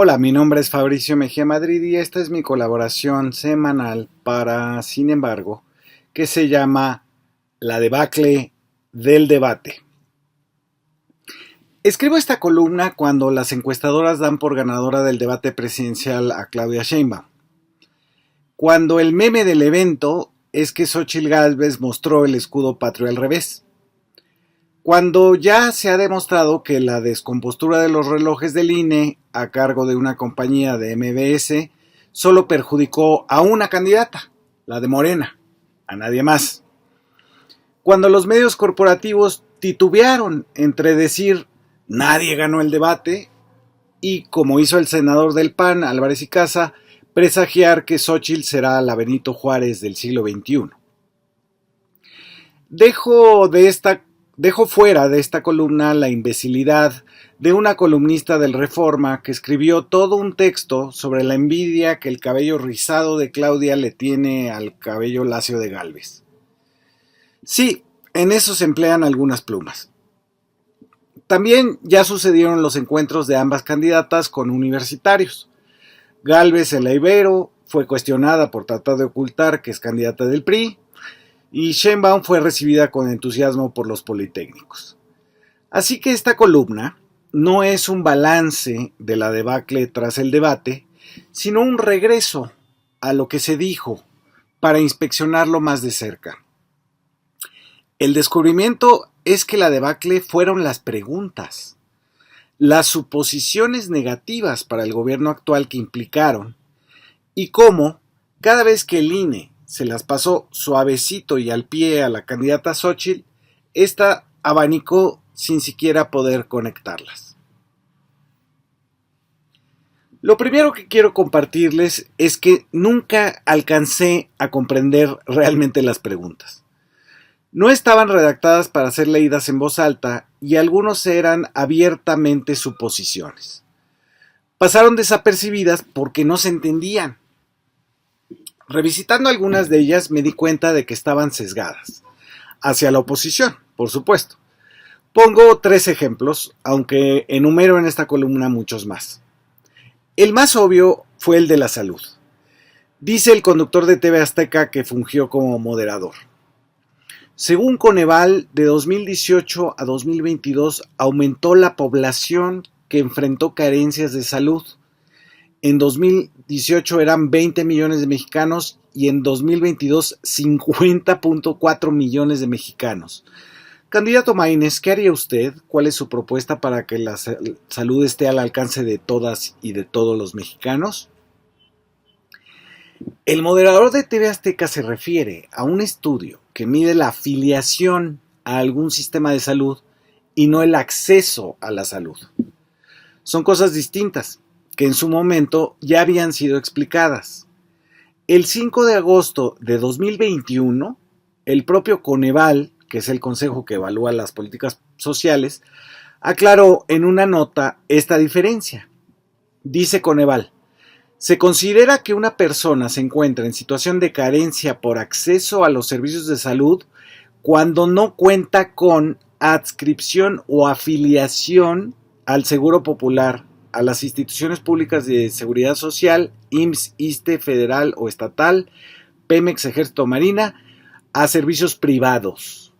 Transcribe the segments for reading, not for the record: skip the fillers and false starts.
Hola, mi nombre es Fabricio Mejía Madrid y esta es mi colaboración semanal para Sin embargo, que se llama La debacle del debate. Escribo esta columna cuando las encuestadoras dan por ganadora del debate presidencial a Claudia Sheinbaum. Cuando el meme del evento es que Xóchitl Gálvez mostró el escudo patrio al revés. Cuando ya se ha demostrado que la descompostura de los relojes del INE a cargo de una compañía de MBS solo perjudicó a una candidata, la de Morena, a nadie más. Cuando los medios corporativos titubearon entre decir nadie ganó el debate y, como hizo el senador del PAN, Álvarez y Casa, presagiar que Xóchitl será la Benito Juárez del siglo XXI. Dejo fuera de esta columna la imbecilidad de una columnista del Reforma que escribió todo un texto sobre la envidia que el cabello rizado de Claudia le tiene al cabello lacio de Gálvez. Sí, en eso se emplean algunas plumas. También ya sucedieron los encuentros de ambas candidatas con universitarios. Gálvez en la Ibero fue cuestionada por tratar de ocultar que es candidata del PRI, y Sheinbaum fue recibida con entusiasmo por los politécnicos. Así que esta columna no es un balance de la debacle tras el debate, sino un regreso a lo que se dijo para inspeccionarlo más de cerca. El descubrimiento es que la debacle fueron las preguntas, las suposiciones negativas para el gobierno actual que implicaron, y cómo cada vez que el INE se las pasó suavecito y al pie a la candidata Xóchitl, esta abanicó sin siquiera poder conectarlas. Lo primero que quiero compartirles es que nunca alcancé a comprender realmente las preguntas. No estaban redactadas para ser leídas en voz alta y algunos eran abiertamente suposiciones. Pasaron desapercibidas porque no se entendían. Revisitando algunas de ellas me di cuenta de que estaban sesgadas, hacia la oposición, por supuesto. Pongo 3 ejemplos, aunque enumero en esta columna muchos más. El más obvio fue el de la salud. Dice el conductor de TV Azteca que fungió como moderador. Según Coneval, de 2018 a 2022 aumentó la población que enfrentó carencias de salud. En 2018 eran 20 millones de mexicanos y en 2022 50.4 millones de mexicanos. Candidato Maínez, ¿qué haría usted? ¿Cuál es su propuesta para que la salud esté al alcance de todas y de todos los mexicanos? El moderador de TV Azteca se refiere a un estudio que mide la afiliación a algún sistema de salud y no el acceso a la salud. Son cosas distintas, que en su momento ya habían sido explicadas. El 5 de agosto de 2021, el propio Coneval, que es el consejo que evalúa las políticas sociales, aclaró en una nota esta diferencia. Dice Coneval, se considera que una persona se encuentra en situación de carencia por acceso a los servicios de salud cuando no cuenta con adscripción o afiliación al Seguro Popular, a las instituciones públicas de seguridad social, IMSS, ISSSTE, federal o estatal, Pemex, Ejército, Marina, a servicios privados.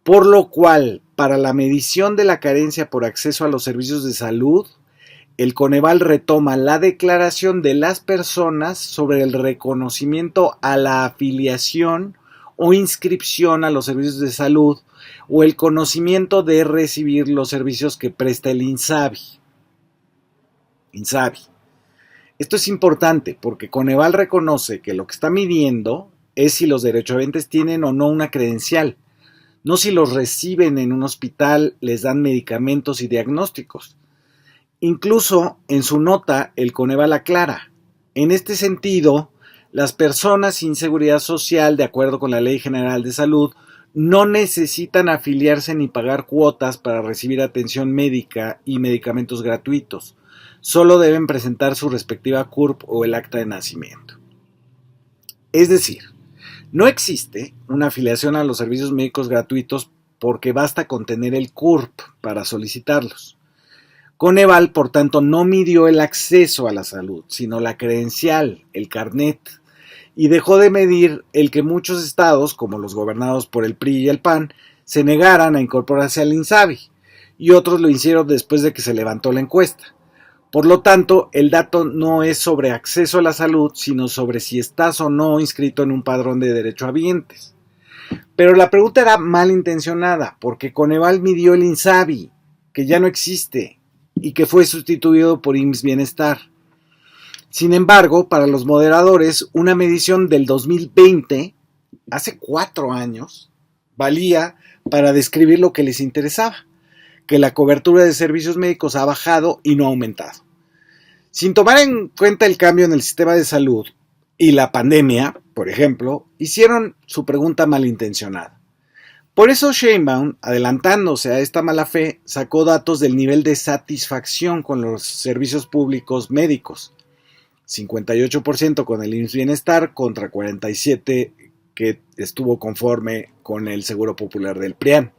Por lo cual, para la medición de la carencia por acceso a los servicios de salud, el Coneval retoma la declaración de las personas sobre el reconocimiento a la afiliación o inscripción a los servicios de salud o el conocimiento de recibir los servicios que presta el INSABI. Esto es importante porque Coneval reconoce que lo que está midiendo es si los derechohabientes tienen o no una credencial, no si los reciben en un hospital, les dan medicamentos y diagnósticos. Incluso en su nota el Coneval aclara, en este sentido, las personas sin seguridad social, de acuerdo con la Ley General de Salud, no necesitan afiliarse ni pagar cuotas para recibir atención médica y medicamentos gratuitos. Solo deben presentar su respectiva CURP o el acta de nacimiento. Es decir, no existe una afiliación a los servicios médicos gratuitos porque basta con tener el CURP para solicitarlos. Coneval, por tanto, no midió el acceso a la salud, sino la credencial, el carnet, y dejó de medir el que muchos estados, como los gobernados por el PRI y el PAN, se negaran a incorporarse al INSABI, y otros lo hicieron después de que se levantó la encuesta. Por lo tanto, el dato no es sobre acceso a la salud, sino sobre si estás o no inscrito en un padrón de derechohabientes. Pero la pregunta era malintencionada, porque Coneval midió el INSABI, que ya no existe, y que fue sustituido por IMSS Bienestar. Sin embargo, para los moderadores, una medición del 2020, hace 4 años, valía para describir lo que les interesaba, que la cobertura de servicios médicos ha bajado y no ha aumentado. Sin tomar en cuenta el cambio en el sistema de salud y la pandemia, por ejemplo, hicieron su pregunta malintencionada. Por eso Sheinbaum, adelantándose a esta mala fe, sacó datos del nivel de satisfacción con los servicios públicos médicos. 58% con el IMSS Bienestar contra 47% que estuvo conforme con el Seguro Popular del PRIAN.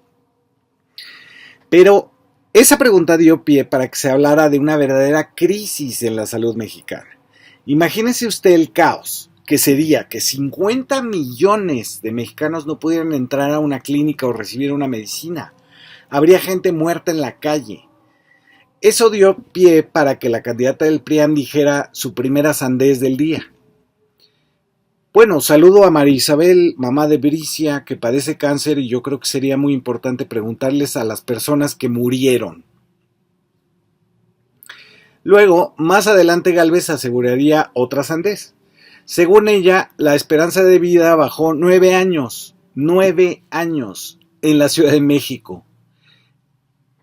Pero esa pregunta dio pie para que se hablara de una verdadera crisis en la salud mexicana. Imagínese usted el caos que sería que 50 millones de mexicanos no pudieran entrar a una clínica o recibir una medicina. Habría gente muerta en la calle. Eso dio pie para que la candidata del PRIAN dijera su primera sandez del día. Bueno, saludo a María Isabel, mamá de Bricia, que padece cáncer, y yo creo que sería muy importante preguntarles a las personas que murieron. Luego, más adelante Gálvez aseguraría otra sandez. Según ella, la esperanza de vida bajó 9 años en la Ciudad de México.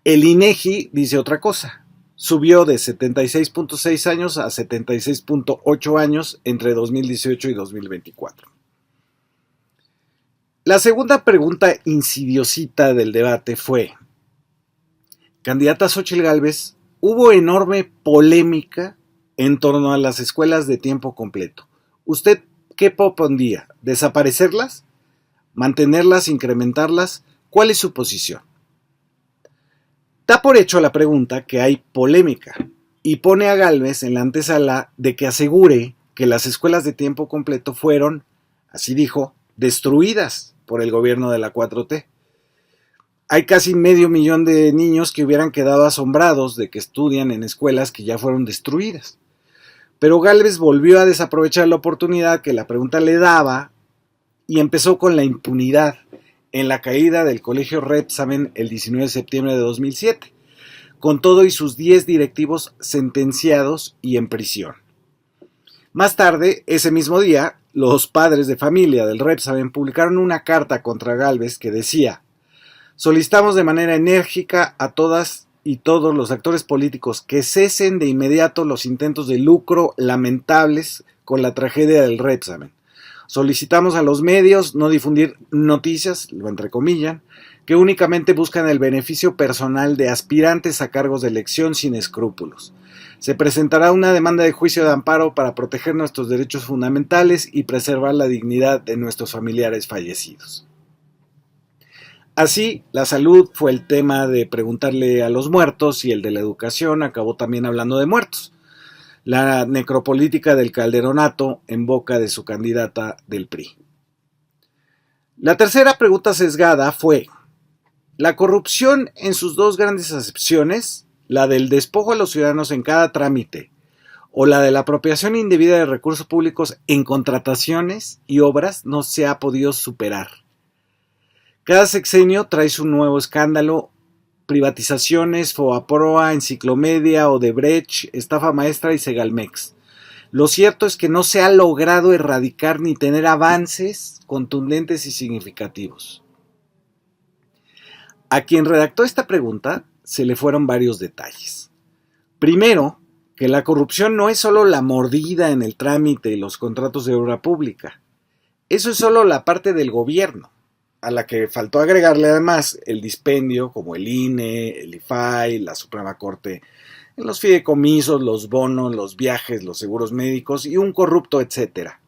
El INEGI dice otra cosa. Subió de 76.6 años a 76.8 años entre 2018 y 2024. La segunda pregunta insidiosita del debate fue: candidata Xóchitl Gálvez, hubo enorme polémica en torno a las escuelas de tiempo completo. ¿Usted qué propondría? ¿Desaparecerlas? ¿Mantenerlas? ¿Incrementarlas? ¿Cuál es su posición? Da por hecho la pregunta que hay polémica y pone a Gálvez en la antesala de que asegure que las escuelas de tiempo completo fueron, así dijo, destruidas por el gobierno de la 4T. Hay casi 500,000 de niños que hubieran quedado asombrados de que estudian en escuelas que ya fueron destruidas. Pero Gálvez volvió a desaprovechar la oportunidad que la pregunta le daba y empezó con la impunidad en la caída del colegio Rebsamen el 19 de septiembre de 2007, con todo y sus 10 directivos sentenciados y en prisión. Más tarde, ese mismo día, los padres de familia del Rebsamen publicaron una carta contra Gálvez que decía: solicitamos de manera enérgica a todas y todos los actores políticos que cesen de inmediato los intentos de lucro lamentables con la tragedia del Rebsamen. Solicitamos a los medios no difundir noticias, lo entrecomillan, que únicamente buscan el beneficio personal de aspirantes a cargos de elección sin escrúpulos. Se presentará una demanda de juicio de amparo para proteger nuestros derechos fundamentales y preservar la dignidad de nuestros familiares fallecidos. Así, la salud fue el tema de preguntarle a los muertos y el de la educación acabó también hablando de muertos. La necropolítica del calderonato en boca de su candidata del PRI. La tercera pregunta sesgada fue: la corrupción en sus dos grandes acepciones, la del despojo a los ciudadanos en cada trámite o la de la apropiación indebida de recursos públicos en contrataciones y obras, no se ha podido superar. Cada sexenio trae su nuevo escándalo: privatizaciones, Fobaproa, Enciclomedia, Odebrecht, estafa maestra y Segalmex. Lo cierto es que no se ha logrado erradicar ni tener avances contundentes y significativos. A quien redactó esta pregunta se le fueron varios detalles. Primero, que la corrupción no es solo la mordida en el trámite y los contratos de obra pública. Eso es solo la parte del gobierno, a la que faltó agregarle además el dispendio como el INE, el IFAI, la Suprema Corte, en los fideicomisos, los bonos, los viajes, los seguros médicos y un corrupto etcétera.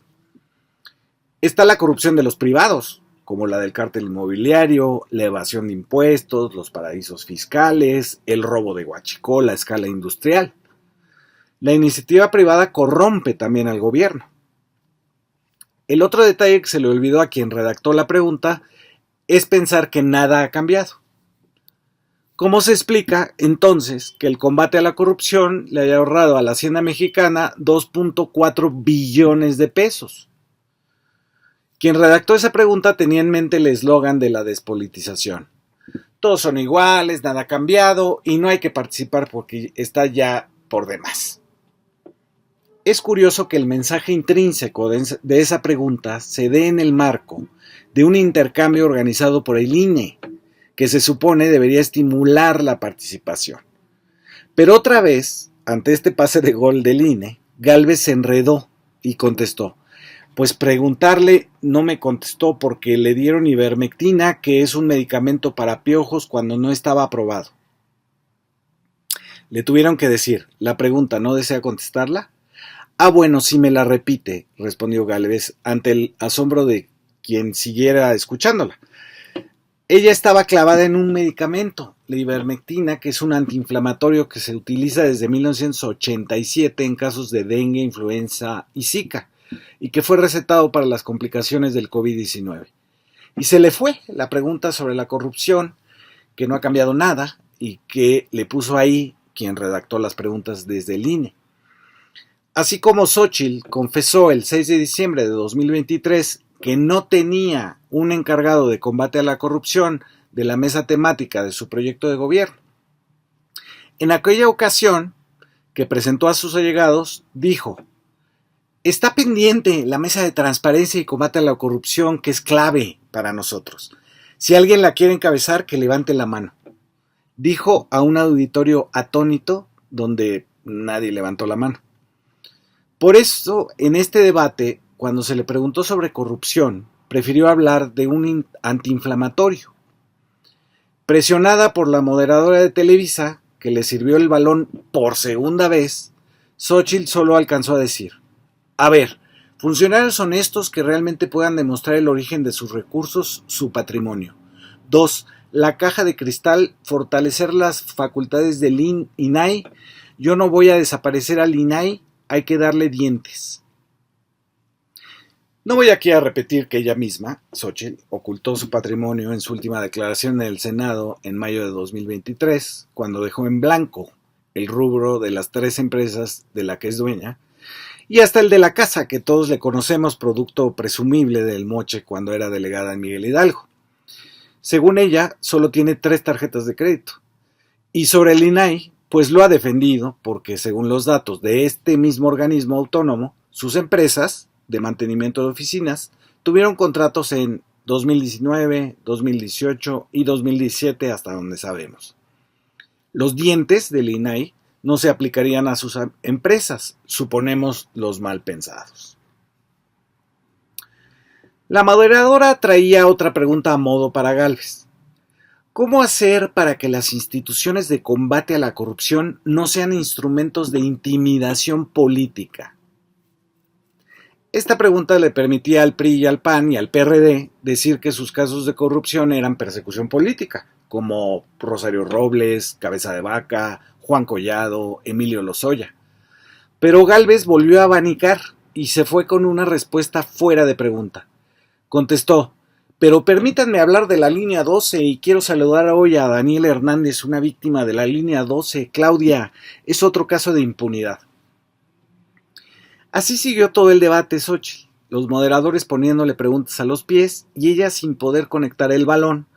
Está la corrupción de los privados, como la del cártel inmobiliario, la evasión de impuestos, los paraísos fiscales, el robo de huachicol a escala industrial. La iniciativa privada corrompe también al gobierno. El otro detalle que se le olvidó a quien redactó la pregunta es pensar que nada ha cambiado. ¿Cómo se explica, entonces, que el combate a la corrupción le haya ahorrado a la Hacienda Mexicana 2.4 billones de pesos? Quien redactó esa pregunta tenía en mente el eslogan de la despolitización. Todos son iguales, nada ha cambiado y no hay que participar porque está ya por demás. Es curioso que el mensaje intrínseco de esa pregunta se dé en el marco de un intercambio organizado por el INE, que se supone debería estimular la participación. Pero otra vez, ante este pase de gol del INE, Gálvez se enredó y contestó. Pues preguntarle no me contestó porque le dieron ivermectina, que es un medicamento para piojos cuando no estaba aprobado. Le tuvieron que decir, ¿la pregunta no desea contestarla? Ah, bueno, si me la repite, respondió Gálvez ante el asombro de quien siguiera escuchándola. Ella estaba clavada en un medicamento, la ivermectina, que es un antiinflamatorio que se utiliza desde 1987 en casos de dengue, influenza y zika, y que fue recetado para las complicaciones del COVID-19. Y se le fue la pregunta sobre la corrupción, que no ha cambiado nada, y que le puso ahí quien redactó las preguntas desde el INE. Así como Xóchitl confesó el 6 de diciembre de 2023 que no tenía un encargado de combate a la corrupción de la mesa temática de su proyecto de gobierno. En aquella ocasión, que presentó a sus allegados, dijo: está pendiente la mesa de transparencia y combate a la corrupción, que es clave para nosotros. Si alguien la quiere encabezar, que levante la mano. Dijo a un auditorio atónito donde nadie levantó la mano. Por eso, en este debate, cuando se le preguntó sobre corrupción, prefirió hablar de un antiinflamatorio. Presionada por la moderadora de Televisa, que le sirvió el balón por segunda vez, Xóchitl solo alcanzó a decir: a ver, funcionarios honestos que realmente puedan demostrar el origen de sus recursos, su patrimonio. 2. La caja de cristal, fortalecer las facultades del INAI. Yo no voy a desaparecer al INAI, hay que darle dientes. No voy aquí a repetir que ella misma, Xóchitl, ocultó su patrimonio en su última declaración en el Senado en mayo de 2023, cuando dejó en blanco el rubro de las 3 empresas de la que es dueña, y hasta el de la casa, que todos le conocemos, producto presumible del moche cuando era delegada en Miguel Hidalgo. Según ella, solo tiene 3 tarjetas de crédito. Y sobre el INAI, pues lo ha defendido porque, según los datos de este mismo organismo autónomo, sus empresas de mantenimiento de oficinas tuvieron contratos en 2019, 2018 y 2017, hasta donde sabemos. Los dientes del INAI no se aplicarían a sus empresas, suponemos los mal pensados. La moderadora traía otra pregunta a modo para Gálvez. ¿Cómo hacer para que las instituciones de combate a la corrupción no sean instrumentos de intimidación política? Esta pregunta le permitía al PRI y al PAN y al PRD decir que sus casos de corrupción eran persecución política, como Rosario Robles, Cabeza de Vaca, Juan Collado, Emilio Lozoya. Pero Gálvez volvió a abanicar y se fue con una respuesta fuera de pregunta. Contestó: pero permítanme hablar de la línea 12 y quiero saludar hoy a Daniel Hernández, una víctima de la línea 12. Claudia, es otro caso de impunidad. Así siguió todo el debate Xóchitl, los moderadores poniéndole preguntas a los pies y ella sin poder conectar el balón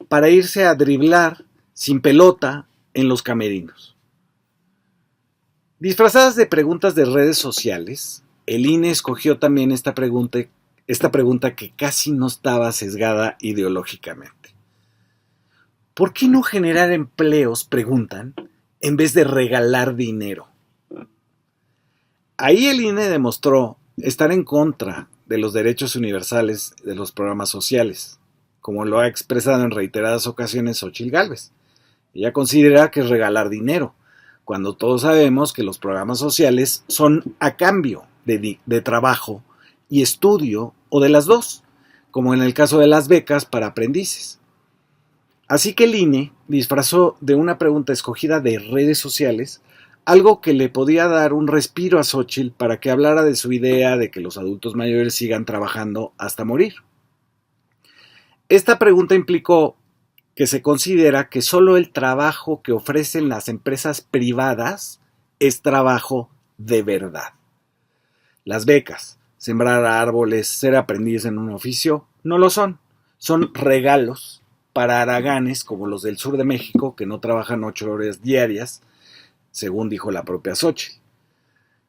para irse a driblar sin pelota en los camerinos. Disfrazadas de preguntas de redes sociales, el INE escogió también esta pregunta que casi no estaba sesgada ideológicamente. ¿Por qué no generar empleos, preguntan, en vez de regalar dinero? Ahí el INE demostró estar en contra de los derechos universales de los programas sociales, como lo ha expresado en reiteradas ocasiones Xóchitl Gálvez. Ella considera que es regalar dinero, cuando todos sabemos que los programas sociales son a cambio de trabajo y estudio, o de las dos. como en el caso de las becas para aprendices. Así que el INE disfrazó de una pregunta escogida de redes sociales algo que le podía dar un respiro a Xóchitl para que hablara de su idea de que los adultos mayores sigan trabajando hasta morir. Esta pregunta implicó que se considera que solo el trabajo que ofrecen las empresas privadas es trabajo de verdad. Las becas, sembrar árboles, ser aprendiz en un oficio, no lo son. Son regalos para haraganes como los del sur de México que no trabajan 8 horas diarias, según dijo la propia Xóchitl.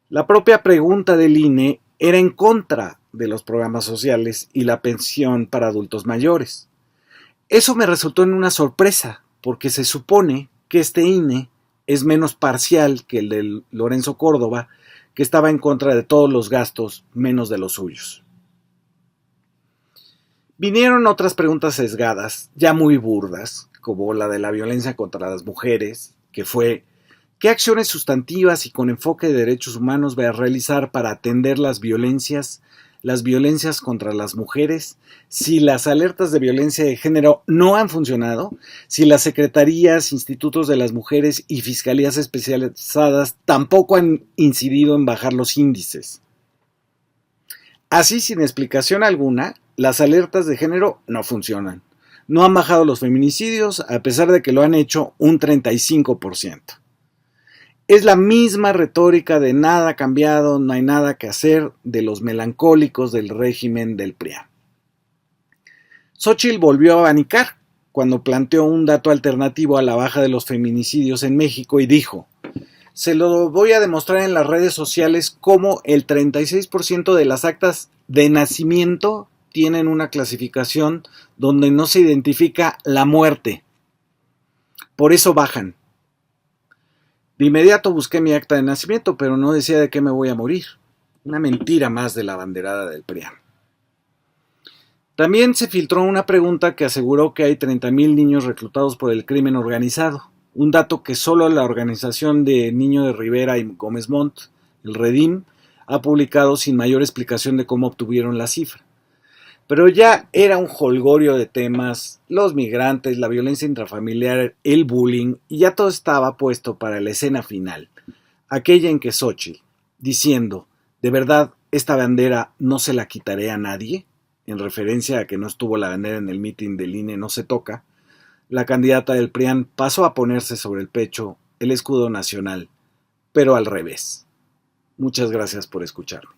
La propia pregunta del INE era en contra de los programas sociales y la pensión para adultos mayores. Eso me resultó en una sorpresa, porque se supone que este INE es menos parcial que el de Lorenzo Córdoba, que estaba en contra de todos los gastos menos de los suyos. Vinieron otras preguntas sesgadas, ya muy burdas, como la de la violencia contra las mujeres, que fue: ¿qué acciones sustantivas y con enfoque de derechos humanos va a realizar para atender las violencias contra las mujeres, si las alertas de violencia de género no han funcionado, si las secretarías, institutos de las mujeres y fiscalías especializadas tampoco han incidido en bajar los índices? Así, sin explicación alguna, las alertas de género no funcionan. No han bajado los feminicidios, a pesar de que lo han hecho un 35%. Es la misma retórica de nada ha cambiado, no hay nada que hacer, de los melancólicos del régimen del PRIAN. Xóchitl volvió a abanicar cuando planteó un dato alternativo a la baja de los feminicidios en México y dijo: se lo voy a demostrar en las redes sociales cómo el 36% de las actas de nacimiento tienen una clasificación donde no se identifica la muerte. Por eso bajan. De inmediato busqué mi acta de nacimiento, pero no decía de qué me voy a morir. Una mentira más de la banderada del PRIAN. También se filtró una pregunta que aseguró que hay 30,000 niños reclutados por el crimen organizado. Un dato que solo la organización de Niño de Rivera y Gómez Montt, el Redim, ha publicado sin mayor explicación de cómo obtuvieron la cifra. Pero ya era un jolgorio de temas, los migrantes, la violencia intrafamiliar, el bullying, y ya todo estaba puesto para la escena final, aquella en que Xóchitl, diciendo: ¿de verdad esta bandera no se la quitaré a nadie?, en referencia a que no estuvo la bandera en el mitin del INE No Se Toca, la candidata del PRIAN pasó a ponerse sobre el pecho el escudo nacional, pero al revés. Muchas gracias por escucharme.